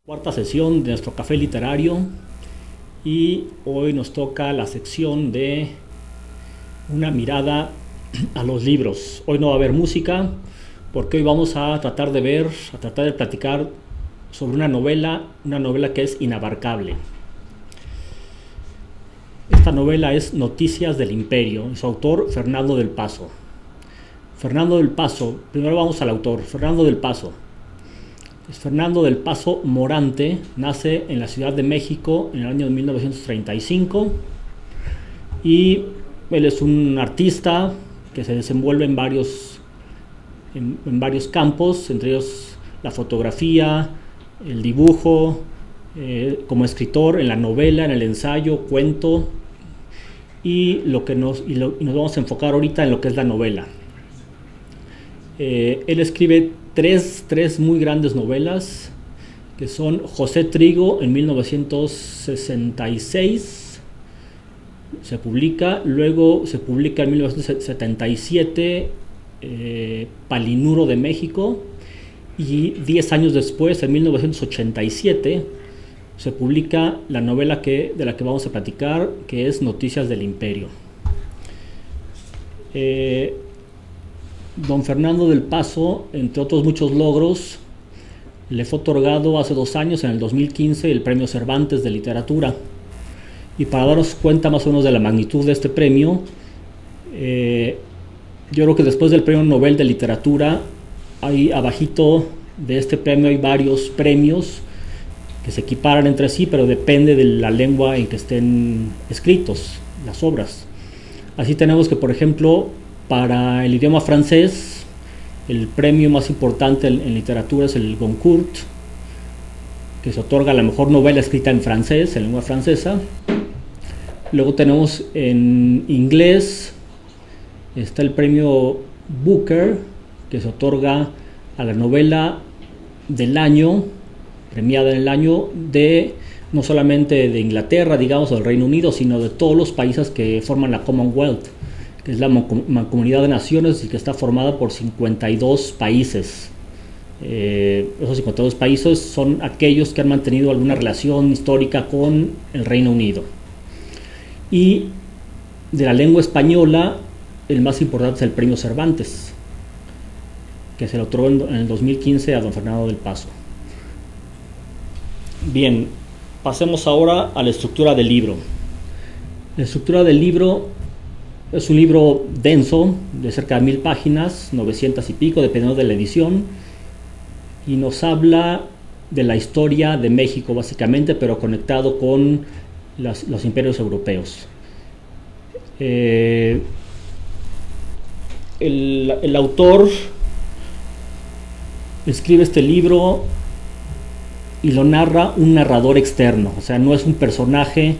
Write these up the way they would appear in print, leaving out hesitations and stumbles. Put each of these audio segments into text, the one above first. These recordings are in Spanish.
Cuarta sesión de nuestro café literario, y hoy nos toca la sección de una mirada a los libros. Hoy no va a haber música porque hoy vamos a tratar de platicar sobre una novela que es inabarcable. Esta novela es Noticias del Imperio, y su autor Fernando del Paso. Primero vamos al autor, Fernando del Paso. Fernando del Paso Morante nace en la Ciudad de México en el año 1935, y él es un artista que se desenvuelve en varios campos, entre ellos la fotografía, el dibujo, como escritor en la novela, en el ensayo, cuento, y nos vamos a enfocar ahorita en lo que es la novela. Él escribe tres muy grandes novelas, que son José Trigo en 1966, luego se publica en 1977 Palinuro de México, y 10 años después, en 1987, se publica la novela de la que vamos a platicar, que es Noticias del Imperio. Don Fernando del Paso, entre otros muchos logros, le fue otorgado hace 2 años, en el 2015, el Premio Cervantes de Literatura. Y para daros cuenta más o menos de la magnitud de este premio, yo creo que después del Premio Nobel de Literatura, ahí abajito de este premio hay varios premios que se equiparan entre sí, pero depende de la lengua en que estén escritos las obras. Así tenemos que, por ejemplo, para el idioma francés, el premio más importante en literatura es el Goncourt, que se otorga a la mejor novela escrita en francés, en lengua francesa. Luego tenemos en inglés, está el premio Booker, que se otorga a la novela del año, premiada en el año, no solamente de Inglaterra, digamos, o del Reino Unido, sino de todos los países que forman la Commonwealth, que es la Mancomunidad de Naciones, y que está formada por 52 países. Esos 52 países son aquellos que han mantenido alguna relación histórica con el Reino Unido. Y de la lengua española, el más importante es el Premio Cervantes, que se le otorgó en el 2015 a don Fernando del Paso. Bien, pasemos ahora a la estructura del libro. La estructura del libro es un libro denso, de cerca de 1000 páginas, 900 y pico, dependiendo de la edición, y nos habla de la historia de México básicamente, pero conectado con los imperios europeos. El autor escribe este libro y lo narra un narrador externo, o sea, no es un personaje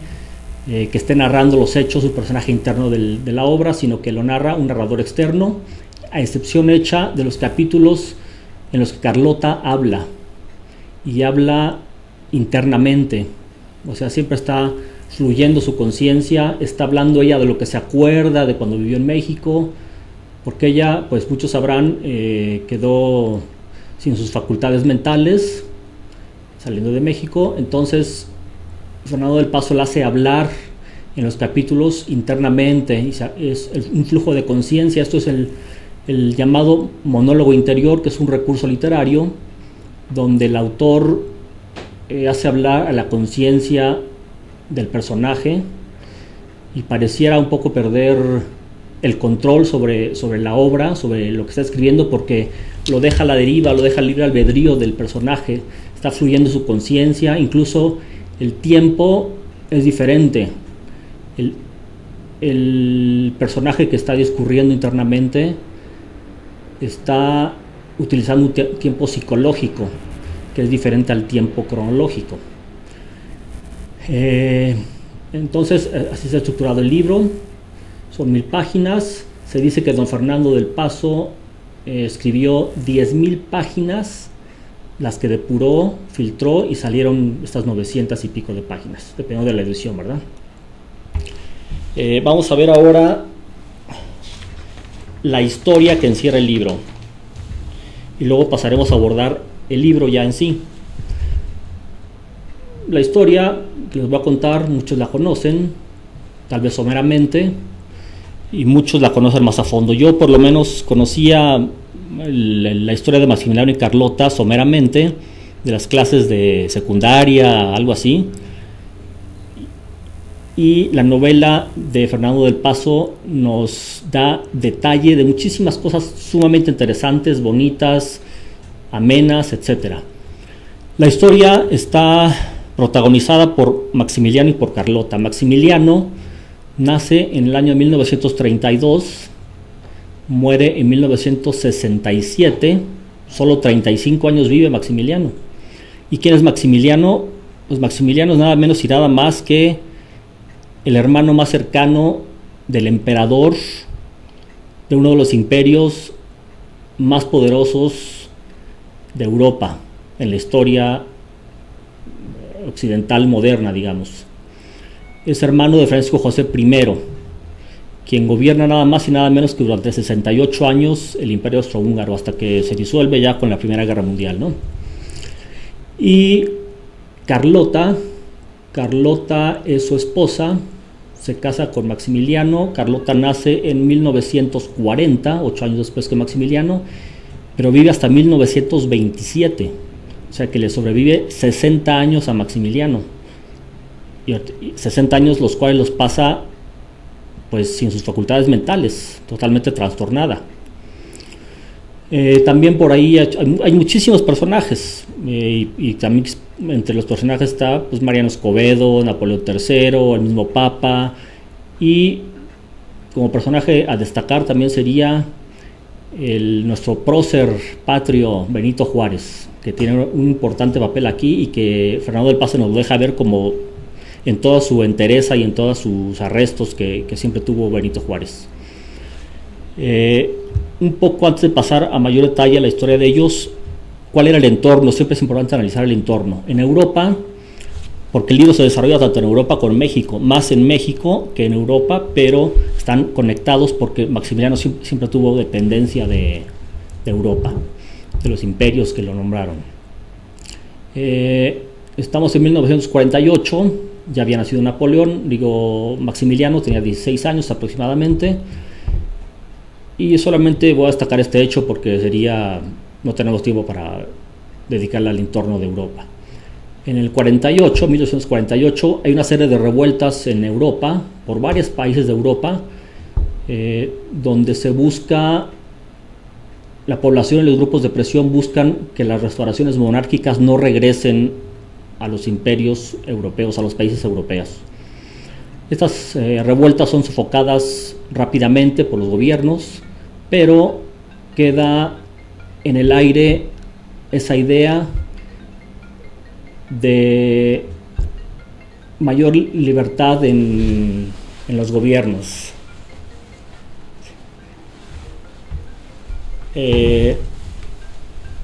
que esté narrando los hechos, un personaje interno de la obra, sino que lo narra un narrador externo, a excepción hecha de los capítulos en los que Carlota habla, y habla internamente, o sea, siempre está fluyendo su conciencia, está hablando ella de lo que se acuerda de cuando vivió en México, porque ella, pues muchos sabrán, quedó sin sus facultades mentales saliendo de México. Entonces Fernando del Paso la hace hablar en los capítulos internamente, y es un flujo de conciencia. Esto es el llamado monólogo interior, que es un recurso literario donde el autor hace hablar a la conciencia del personaje, y pareciera un poco perder el control sobre la obra, sobre lo que está escribiendo, porque lo deja a la deriva, lo deja libre albedrío del personaje, está fluyendo su conciencia. Incluso el tiempo es diferente. El personaje que está discurriendo internamente está utilizando un tiempo psicológico, que es diferente al tiempo cronológico. Entonces, así se ha estructurado el libro. Son 1000 páginas. Se dice que don Fernando del Paso escribió 10.000 páginas las que depuró, filtró y salieron estas 900 y pico de páginas, dependiendo de la edición, ¿verdad? Vamos a ver ahora la historia que encierra el libro y luego pasaremos a abordar el libro ya en sí. La historia que les voy a contar, muchos la conocen, tal vez someramente, y muchos la conocen más a fondo. Yo por lo menos conocía la historia de Maximiliano y Carlota someramente, de las clases de secundaria, algo así, y la novela de Fernando del Paso nos da detalle de muchísimas cosas sumamente interesantes, bonitas, amenas, etc. La historia está protagonizada por Maximiliano y por Carlota. Maximiliano nace en el año 1932, muere en 1967, solo 35 años vive Maximiliano. ¿Y quién es Maximiliano? Pues Maximiliano es nada menos y nada más que el hermano más cercano del emperador de uno de los imperios más poderosos de Europa en la historia occidental moderna, digamos. Es hermano de Francisco José I, quien gobierna nada más y nada menos que durante 68 años el imperio austrohúngaro, hasta que se disuelve ya con la Primera Guerra Mundial, ¿no? Y Carlota es su esposa, se casa con Maximiliano. Carlota nace en 1940, 8 años después que Maximiliano, pero vive hasta 1927, o sea que le sobrevive 60 años a Maximiliano, y 60 años los cuales los pasa pues sin sus facultades mentales, totalmente trastornada. También por ahí hay muchísimos personajes, y también entre los personajes está pues Mariano Escobedo, Napoleón III, el mismo Papa, y como personaje a destacar también sería nuestro prócer patrio Benito Juárez, que tiene un importante papel aquí y que Fernando del Paso nos deja ver como en toda su entereza y en todos sus arrestos que siempre tuvo Benito Juárez. Un poco antes de pasar a mayor detalle a la historia de ellos, ¿cuál era el entorno? Siempre es importante analizar el entorno. En Europa, porque el libro se desarrolla tanto en Europa como en México, más en México que en Europa, pero están conectados porque Maximiliano siempre tuvo dependencia de Europa, de los imperios que lo nombraron. Estamos en 1948, ya había nacido Napoleón, Maximiliano tenía 16 años aproximadamente, y solamente voy a destacar este hecho porque no tenemos tiempo para dedicarle al entorno de Europa. En el 1948, hay una serie de revueltas en Europa, por varios países de Europa, donde se busca, la población y los grupos de presión buscan que las restauraciones monárquicas no regresen a los imperios europeos, a los países europeos. Estas revueltas son sofocadas rápidamente por los gobiernos, pero queda en el aire esa idea de mayor libertad en los gobiernos.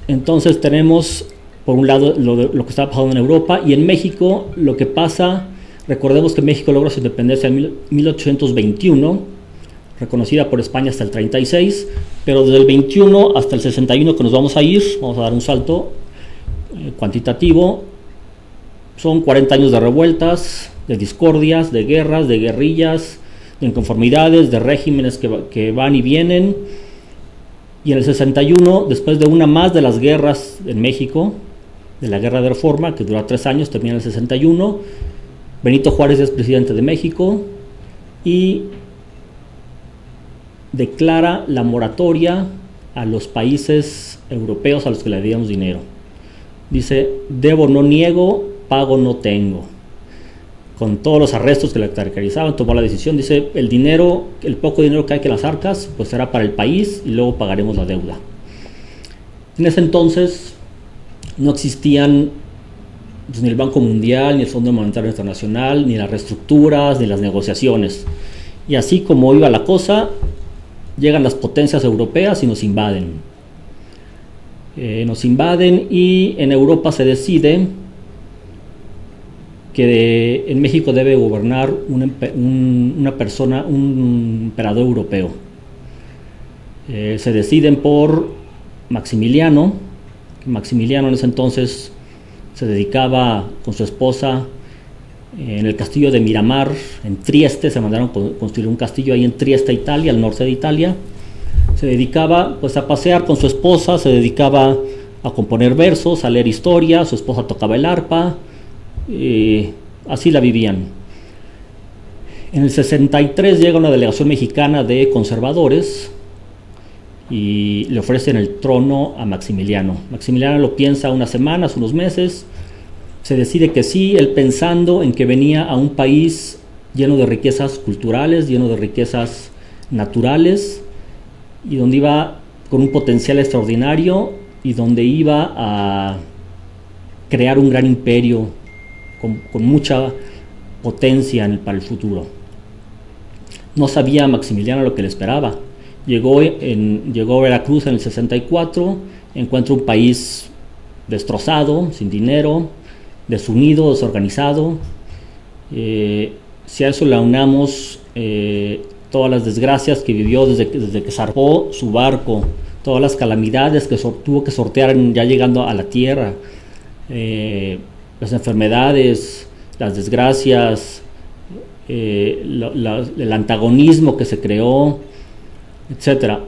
Entonces tenemos por un lado lo que está pasando en Europa, y en México lo que pasa. Recordemos que México logra su independencia en 1821, reconocida por España hasta el 36, pero desde el 21 hasta el 61 que nos vamos a dar un salto cuantitativo. Son 40 años de revueltas, de discordias, de guerras, de guerrillas, de inconformidades, de regímenes que van y vienen. Y en el 61, después de una más de las guerras en México, de la Guerra de Reforma, que dura 3 años, termina en el 61, Benito Juárez es presidente de México y declara la moratoria a los países europeos a los que le debíamos dinero. Dice: debo no niego, pago no tengo. Con todos los arrestos que le caracterizaban, tomó la decisión, dice: el dinero, el poco dinero que hay que las arcas, pues será para el país y luego pagaremos la deuda. En ese entonces no existían pues, ni el Banco Mundial, ni el Fondo Monetario Internacional, ni las reestructuras, ni las negociaciones. Y así como iba la cosa, llegan las potencias europeas y nos invaden. nos invaden y en Europa se decide que en México debe gobernar una persona, un emperador europeo. Se deciden por Maximiliano. Maximiliano en ese entonces se dedicaba con su esposa en el castillo de Miramar, en Trieste. Se mandaron construir un castillo ahí en Trieste, Italia, al norte de Italia. Se dedicaba pues a pasear con su esposa, se dedicaba a componer versos, a leer historia, su esposa tocaba el arpa, así la vivían. En el 63 llega una delegación mexicana de conservadores y le ofrecen el trono a Maximiliano. Maximiliano lo piensa unas semanas, unos meses, se decide que sí, él pensando en que venía a un país lleno de riquezas culturales, lleno de riquezas naturales, y donde iba con un potencial extraordinario y donde iba a crear un gran imperio con mucha potencia para el futuro. No sabía Maximiliano lo que le esperaba. Llegó a Veracruz en el 64, encuentra un país destrozado, sin dinero, desunido, desorganizado. Si a eso le aunamos todas las desgracias que vivió desde que zarpó su barco, todas las calamidades que tuvo que sortear ya llegando a la tierra, las enfermedades, las desgracias, el antagonismo que se creó, etcétera.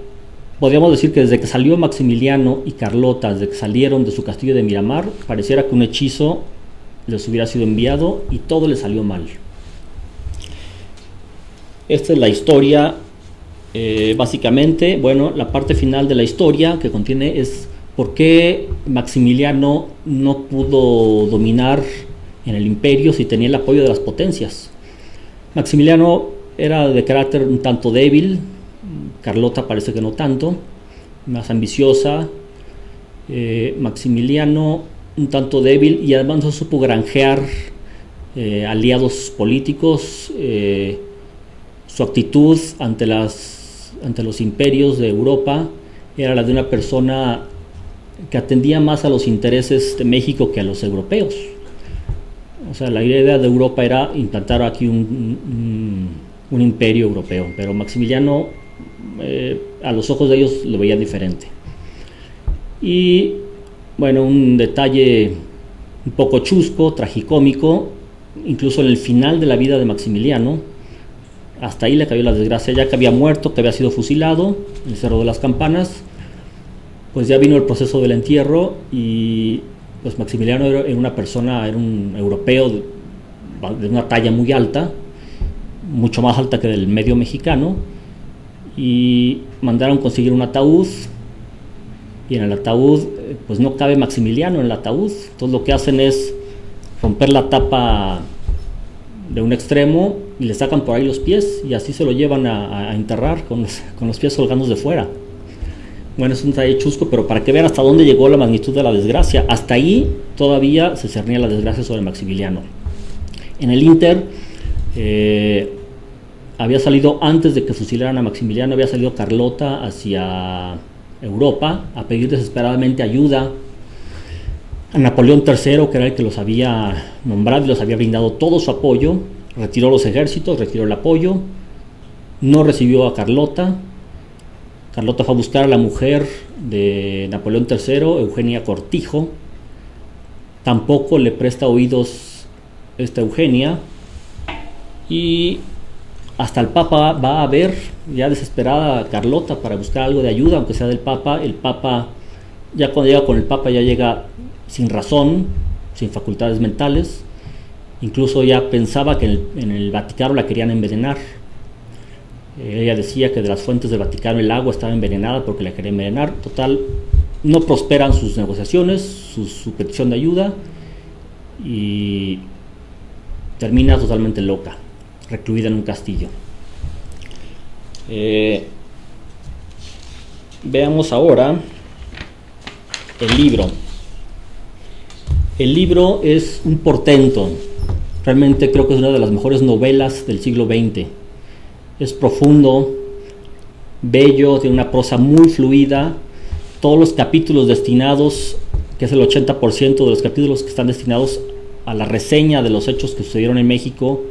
Podríamos decir que desde que salió Maximiliano y Carlota, desde que salieron de su castillo de Miramar, pareciera que un hechizo les hubiera sido enviado y todo les salió mal. Esta es la historia, básicamente. Bueno, la parte final de la historia que contiene es por qué Maximiliano no pudo dominar en el imperio si tenía el apoyo de las potencias. Maximiliano era de carácter un tanto débil, Carlota parece que no tanto, más ambiciosa. Maximiliano un tanto débil y además no supo granjear aliados políticos. Su actitud ante los imperios de Europa era la de una persona que atendía más a los intereses de México que a los europeos. O sea, la idea de Europa era implantar aquí un imperio europeo, pero Maximiliano, a los ojos de ellos, lo veía diferente. Y bueno, un detalle un poco chusco, tragicómico, incluso en el final de la vida de Maximiliano, hasta ahí le cayó la desgracia, ya que había muerto, que había sido fusilado en el Cerro de las Campanas. Pues ya vino el proceso del entierro y pues Maximiliano era un europeo de una talla muy alta, mucho más alta que del medio mexicano, y mandaron conseguir un ataúd, y en el ataúd pues no cabe Maximiliano en el ataúd. Entonces lo que hacen es romper la tapa de un extremo y le sacan por ahí los pies y así se lo llevan a enterrar con los pies colgando de fuera. Bueno, es un detalle chusco, pero para que vean hasta dónde llegó la magnitud de la desgracia. Hasta ahí todavía se cernía la desgracia sobre Maximiliano. En el Inter, había salido, antes de que fusilaran a Maximiliano, había salido Carlota hacia Europa a pedir desesperadamente ayuda a Napoleón III, que era el que los había nombrado y los había brindado todo su apoyo. Retiró los ejércitos, retiró el apoyo, no recibió a Carlota. Carlota fue a buscar a la mujer de Napoleón III, Eugenia Cortijo. Tampoco le presta oídos esta Eugenia. Y hasta el Papa va a ver, ya desesperada, a Carlota para buscar algo de ayuda, aunque sea del Papa. El Papa, ya cuando llega con el Papa, ya llega sin razón, sin facultades mentales. Incluso ya pensaba que en el Vaticano la querían envenenar. Ella decía que de las fuentes del Vaticano el agua estaba envenenada porque la querían envenenar. Total, no prosperan sus negociaciones, su petición de ayuda, y termina totalmente loca, recluida en un castillo. Veamos ahora el libro. El libro es un portento. Realmente creo que es una de las mejores novelas del siglo XX. Es profundo, bello, tiene una prosa muy fluida, todos los capítulos destinados, que es el 80% de los capítulos que están destinados a la reseña de los hechos que sucedieron en México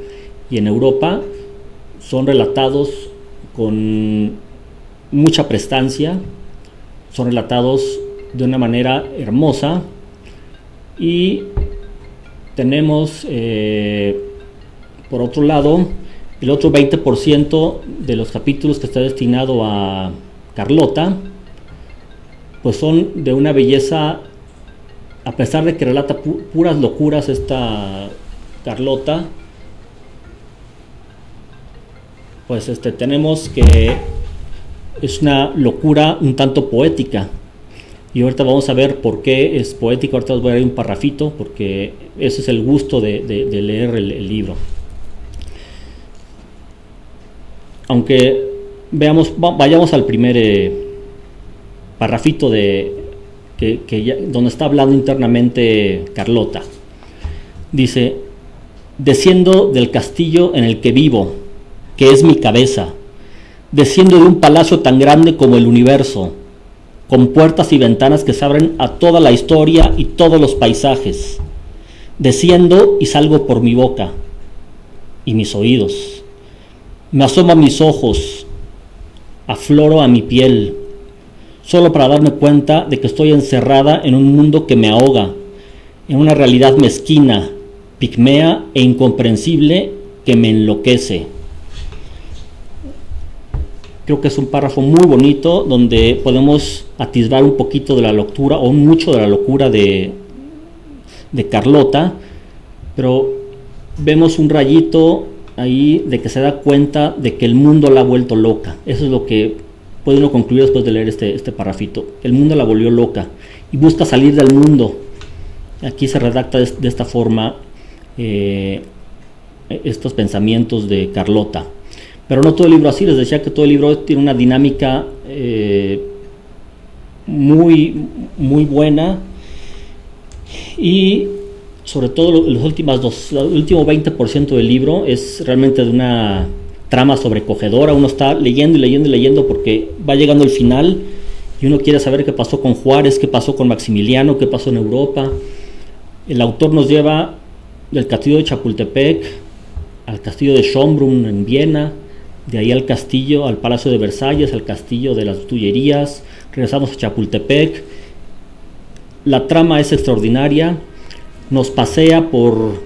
y en Europa, son relatados con mucha prestancia, son relatados de una manera hermosa, y tenemos por otro lado el otro 20% de los capítulos que está destinado a Carlota, pues son de una belleza, a pesar de que relata puras locuras esta Carlota, pues tenemos que es una locura un tanto poética, y ahorita vamos a ver por qué es poético. Ahorita os voy a dar un parrafito, porque ese es el gusto de leer el libro. Aunque vayamos al primer parrafito donde está hablando internamente Carlota. Dice: desciendo del castillo en el que vivo, que es mi cabeza, desciendo de un palacio tan grande como el universo, con puertas y ventanas que se abren a toda la historia y todos los paisajes. Desciendo y salgo por mi boca y mis oídos. Me asomo a mis ojos, afloro a mi piel, solo para darme cuenta de que estoy encerrada en un mundo que me ahoga, en una realidad mezquina, pigmea e incomprensible que me enloquece. Creo que es un párrafo muy bonito donde podemos atisbar un poquito de la locura, o mucho de la locura de Carlota, pero vemos un rayito ahí de que se da cuenta de que el mundo la ha vuelto loca. Eso es lo que puede uno concluir después de leer este parrafito. El mundo la volvió loca y busca salir del mundo. Aquí se redacta de esta forma estos pensamientos de Carlota. Pero no todo el libro así. Les decía que todo el libro tiene una dinámica muy, muy buena, y sobre todo el último 20% del libro es realmente de una trama sobrecogedora. Uno está leyendo y leyendo y leyendo porque va llegando el final y uno quiere saber qué pasó con Juárez, qué pasó con Maximiliano, qué pasó en Europa. El autor nos lleva del castillo de Chapultepec al castillo de Schönbrunn en Viena, de ahí al castillo, al Palacio de Versalles, al castillo de las Tullerías, regresamos a Chapultepec. La trama es extraordinaria, nos pasea por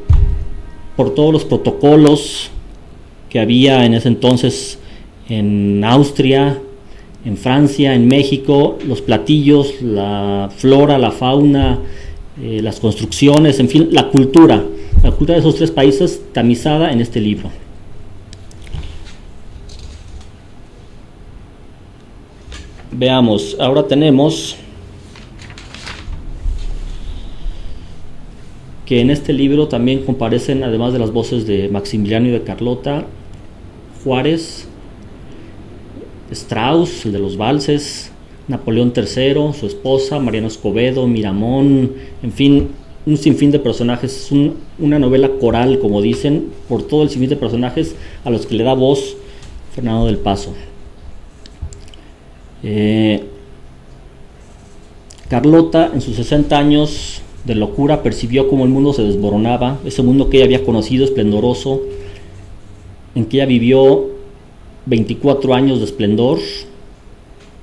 todos los protocolos que había en ese entonces en Austria, en Francia, en México, los platillos, la flora, la fauna, las construcciones, en fin, la cultura de esos tres países tamizada en este libro. Veamos, ahora tenemos que en este libro también comparecen, además de las voces de Maximiliano y de Carlota, Juárez, Strauss, el de los valses, Napoleón III, su esposa, Mariano Escobedo, Miramón, en fin, un sinfín de personajes. Es una novela coral, como dicen, por todo el sinfín de personajes a los que le da voz Fernando del Paso. Carlota, en sus 60 años de locura, percibió cómo el mundo se desmoronaba, ese mundo que ella había conocido, esplendoroso, en que ella vivió 24 años de esplendor,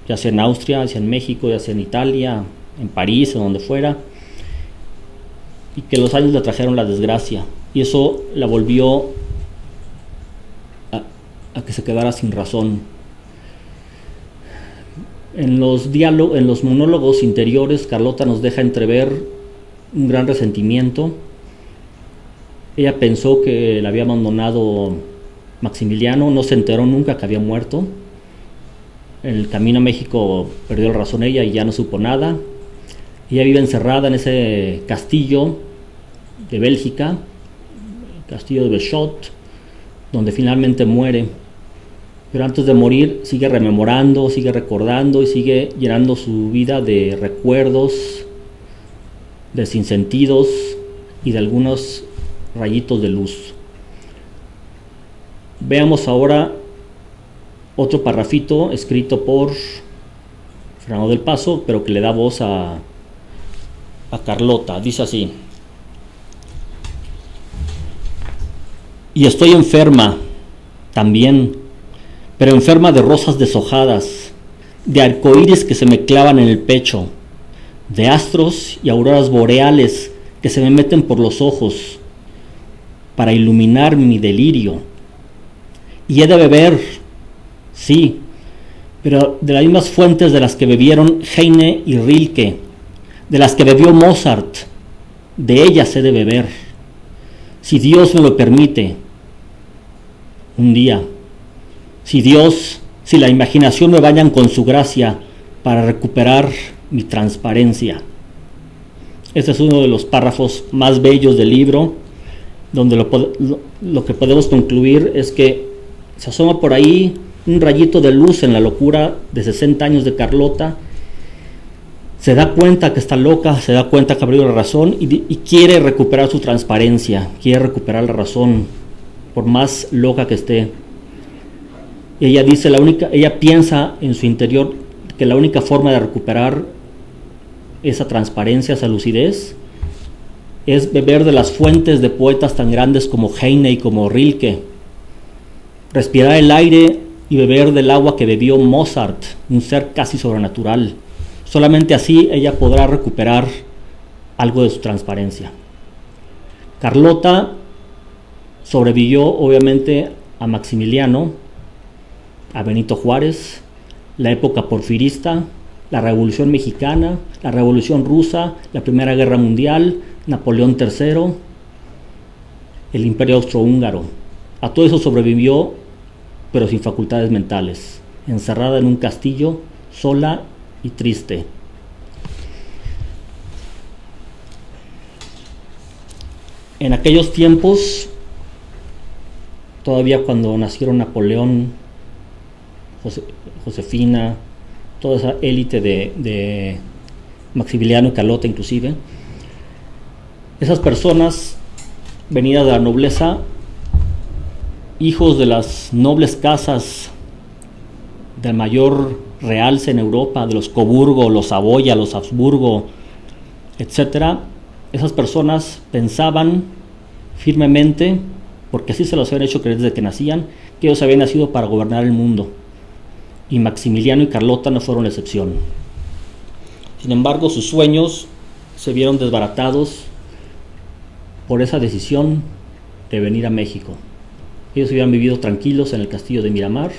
ya sea en Austria, ya sea en México, ya sea en Italia, en París, en donde fuera, y que los años le trajeron la desgracia, y eso la volvió a que se quedara sin razón. En los monólogos interiores, Carlota nos deja entrever un gran resentimiento. Ella pensó que la había abandonado Maximiliano, no se enteró nunca que había muerto. En el camino a México perdió la razón ella y ya no supo nada. Ella vive encerrada en ese castillo de Bélgica, el castillo de Beschot, donde finalmente muere. Pero antes de morir sigue rememorando, sigue recordando y sigue llenando su vida de recuerdos, de sinsentidos y de algunos rayitos de luz. Veamos ahora otro parrafito escrito por Fernando del Paso, pero que le da voz a Carlota. Dice así: y estoy enferma también, pero enferma de rosas deshojadas, de arcoíris que se me clavan en el pecho, de astros y auroras boreales que se me meten por los ojos para iluminar mi delirio. Y he de beber, sí, pero de las mismas fuentes de las que bebieron Heine y Rilke, de las que bebió Mozart, de ellas he de beber, si Dios me lo permite, un día. Si Dios, si la imaginación me bañan con su gracia para recuperar mi transparencia. Este es uno de los párrafos más bellos del libro, donde lo que podemos concluir es que se asoma por ahí un rayito de luz en la locura de 60 años de Carlota. Se da cuenta que está loca, se da cuenta que ha perdido la razón y quiere recuperar su transparencia, quiere recuperar la razón, por más loca que esté. Ella dice, ella piensa en su interior que la única forma de recuperar esa transparencia, esa lucidez, es beber de las fuentes de poetas tan grandes como Heine y como Rilke, respirar el aire y beber del agua que bebió Mozart, un ser casi sobrenatural. Solamente así ella podrá recuperar algo de su transparencia. Carlota sobrevivió obviamente a Maximiliano, a Benito Juárez, la época porfirista, la Revolución Mexicana, la Revolución Rusa, la Primera Guerra Mundial, Napoleón III, el Imperio Austrohúngaro. A todo eso sobrevivió, pero sin facultades mentales, encerrada en un castillo, sola y triste. En aquellos tiempos, todavía cuando nacieron Napoleón, Josefina, toda esa élite de Maximiliano y Carlota inclusive, esas personas venidas de la nobleza, hijos de las nobles casas del mayor realce en Europa, de los Coburgo, los Saboya, los Habsburgo, etc. Esas personas pensaban firmemente, porque así se los habían hecho creer desde que nacían, que ellos habían nacido para gobernar el mundo. Y Maximiliano y Carlota no fueron la excepción. Sin embargo, sus sueños se vieron desbaratados por esa decisión de venir a México. Ellos habían vivido tranquilos en el castillo de Miramar,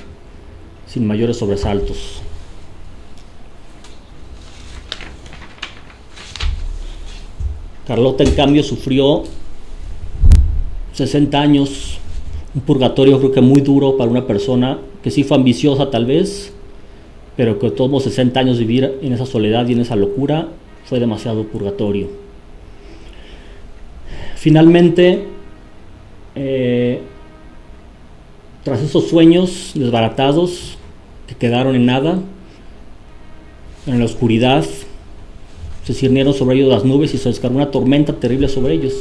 sin mayores sobresaltos. Carlota, en cambio, sufrió 60 años, un purgatorio creo que muy duro para una persona que sí fue ambiciosa tal vez, pero que todos 60 años vivir en esa soledad y en esa locura fue demasiado purgatorio. Finalmente, tras esos sueños desbaratados que quedaron en nada, en la oscuridad, se cirnieron sobre ellos las nubes y se descargó una tormenta terrible sobre ellos.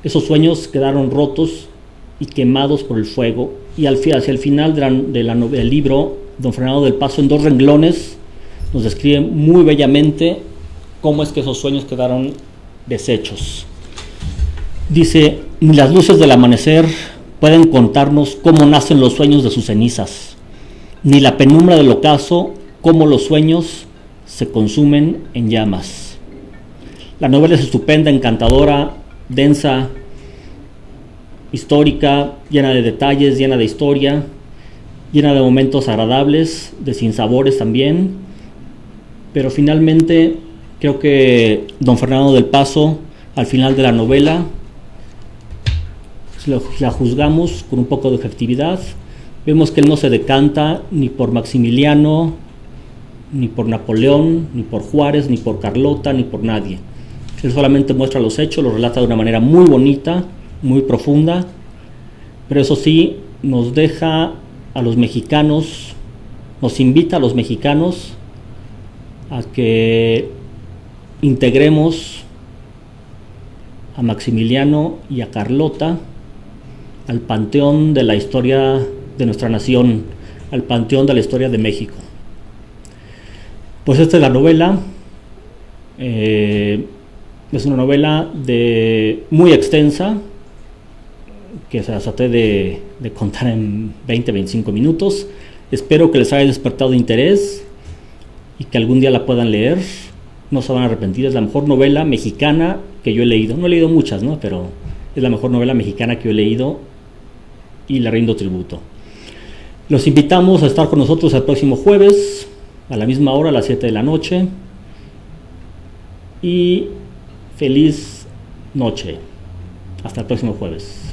Esos sueños quedaron rotos y quemados por el fuego, y hacia el final del libro, don Fernando del Paso, en 2 renglones, nos describe muy bellamente cómo es que esos sueños quedaron deshechos. Dice: ni las luces del amanecer pueden contarnos cómo nacen los sueños de sus cenizas, ni la penumbra del ocaso cómo los sueños se consumen en llamas. La novela es estupenda, encantadora, densa, histórica, llena de detalles, llena de historia, llena de momentos agradables, de sinsabores también, pero finalmente creo que don Fernando del Paso, al final de la novela, si la juzgamos con un poco de objetividad, vemos que él no se decanta ni por Maximiliano, ni por Napoleón, ni por Juárez, ni por Carlota, ni por nadie. Él solamente muestra los hechos, los relata de una manera muy bonita, muy profunda, pero eso sí, nos deja a los mexicanos, nos invita a los mexicanos a que integremos a Maximiliano y a Carlota al panteón de la historia de nuestra nación, al panteón de la historia de México. Pues esta es la novela. Es una novela muy extensa, que se las traté de contar en 20-25 minutos. Espero que les haya despertado interés y que algún día la puedan leer. No se van a arrepentir. Es la mejor novela mexicana que yo he leído. No he leído muchas, ¿no? Pero es la mejor novela mexicana que yo he leído y le rindo tributo. Los invitamos a estar con nosotros el próximo jueves a la misma hora, a las 7 de la noche. Y feliz noche. Hasta el próximo jueves.